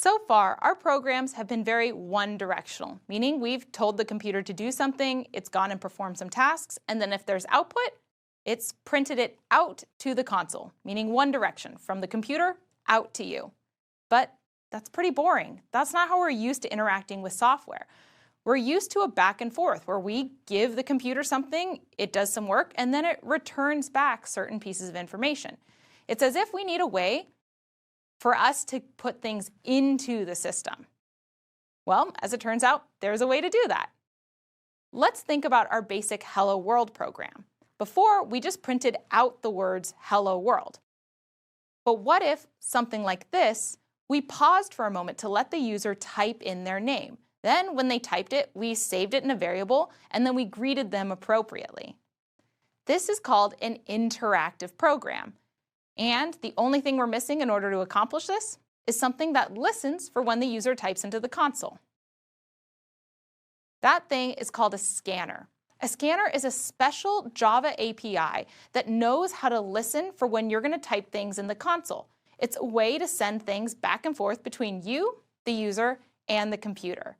So far, our programs have been very one-directional, meaning we've told the computer to do something, it's gone and performed some tasks, and then if there's output, it's printed it out to the console, meaning one direction, from the computer out to you. But that's pretty boring. That's not how we're used to interacting with software. We're used to a back and forth where we give the computer something, it does some work, and then it returns back certain pieces of information. It's as if we need a way for us to put things into the system. Well, as it turns out, there's a way to do that. Let's think about our basic Hello World program. Before, we just printed out the words Hello World. But what if something like this, we paused for a moment to let the user type in their name. Then when they typed it, we saved it in a variable, and then we greeted them appropriately. This is called an interactive program. And the only thing we're missing in order to accomplish this is something that listens for when the user types into the console. That thing is called a scanner. A scanner is a special Java API that knows how to listen for when you're going to type things in the console. It's a way to send things back and forth between you, the user, and the computer.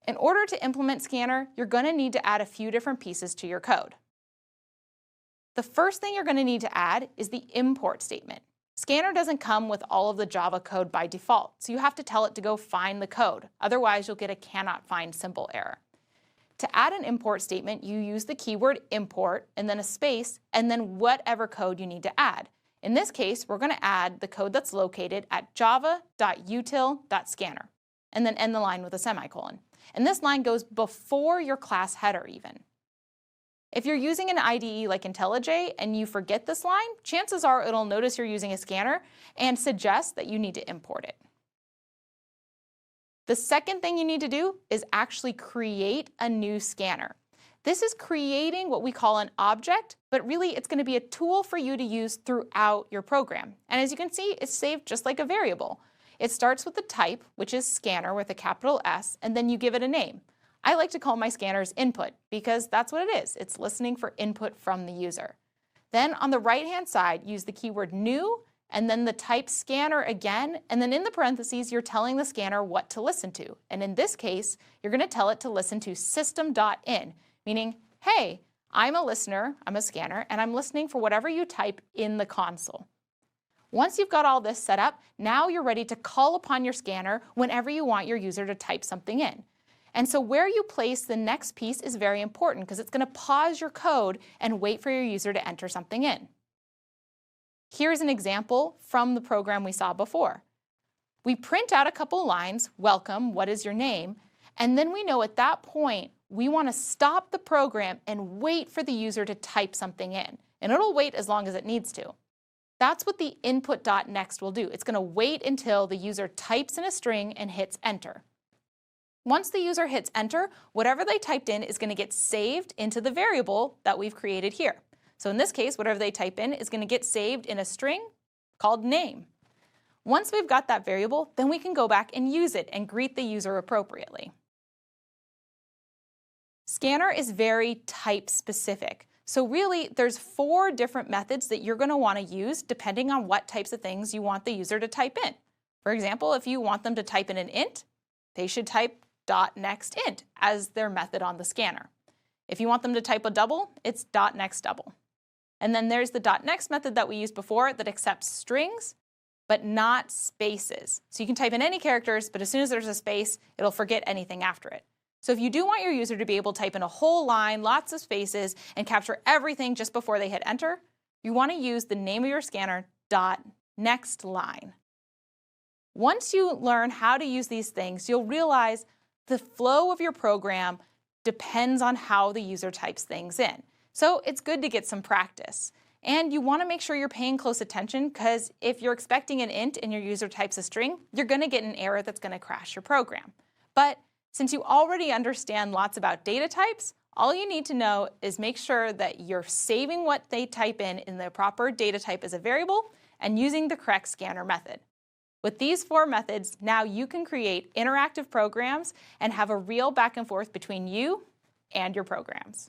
In order to implement Scanner, you're going to need to add a few different pieces to your code. The first thing you're going to need to add is the import statement. Scanner doesn't come with all of the Java code by default, so you have to tell it to go find the code. Otherwise, you'll get a cannot find symbol error. To add an import statement, you use the keyword import and then a space and then whatever code you need to add. In this case, we're going to add the code that's located at java.util.scanner and then end the line with a semicolon. And this line goes before your class header even. If you're using an IDE like IntelliJ and you forget this line, chances are it'll notice you're using a scanner and suggest that you need to import it. The second thing you need to do is actually create a new scanner. This is creating what we call an object, but really it's going to be a tool for you to use throughout your program. And as you can see, it's saved just like a variable. It starts with the type, which is scanner with a capital S, and then you give it a name. I like to call my scanners input because that's what it is. It's listening for input from the user. Then on the right-hand side, use the keyword new, and then the type scanner again, and then in the parentheses, you're telling the scanner what to listen to. And in this case, you're going to tell it to listen to system.in, meaning, hey, I'm a listener, I'm a scanner, and I'm listening for whatever you type in the console. Once you've got all this set up, now you're ready to call upon your scanner whenever you want your user to type something in. And so where you place the next piece is very important because it's going to pause your code and wait for your user to enter something in. Here's an example from the program we saw before. We print out a couple lines, welcome, what is your name? And then we know at that point we want to stop the program and wait for the user to type something in. And it'll wait as long as it needs to. That's what the input.next will do. It's going to wait until the user types in a string and hits enter. Once the user hits enter, whatever they typed in is going to get saved into the variable that we've created here. So in this case, whatever they type in is going to get saved in a string called name. Once we've got that variable, then we can go back and use it and greet the user appropriately. Scanner is very type specific. So really, there's 4 different methods that you're going to want to use depending on what types of things you want the user to type in. For example, if you want them to type in an int, they should type .nextInt as their method on the scanner. If you want them to type a double, it's .nextDouble. And then there's the .next method that we used before that accepts strings, but not spaces. So you can type in any characters, but as soon as there's a space, it'll forget anything after it. So if you do want your user to be able to type in a whole line, lots of spaces, and capture everything just before they hit enter, you want to use the name of your scanner .nextLine. Once you learn how to use these things, you'll realize the flow of your program depends on how the user types things in. So it's good to get some practice. And you want to make sure you're paying close attention because if you're expecting an int and your user types a string, you're going to get an error that's going to crash your program. But since you already understand lots about data types, all you need to know is make sure that you're saving what they type in the proper data type as a variable and using the correct scanner method. With these 4 methods, now you can create interactive programs and have a real back and forth between you and your programs.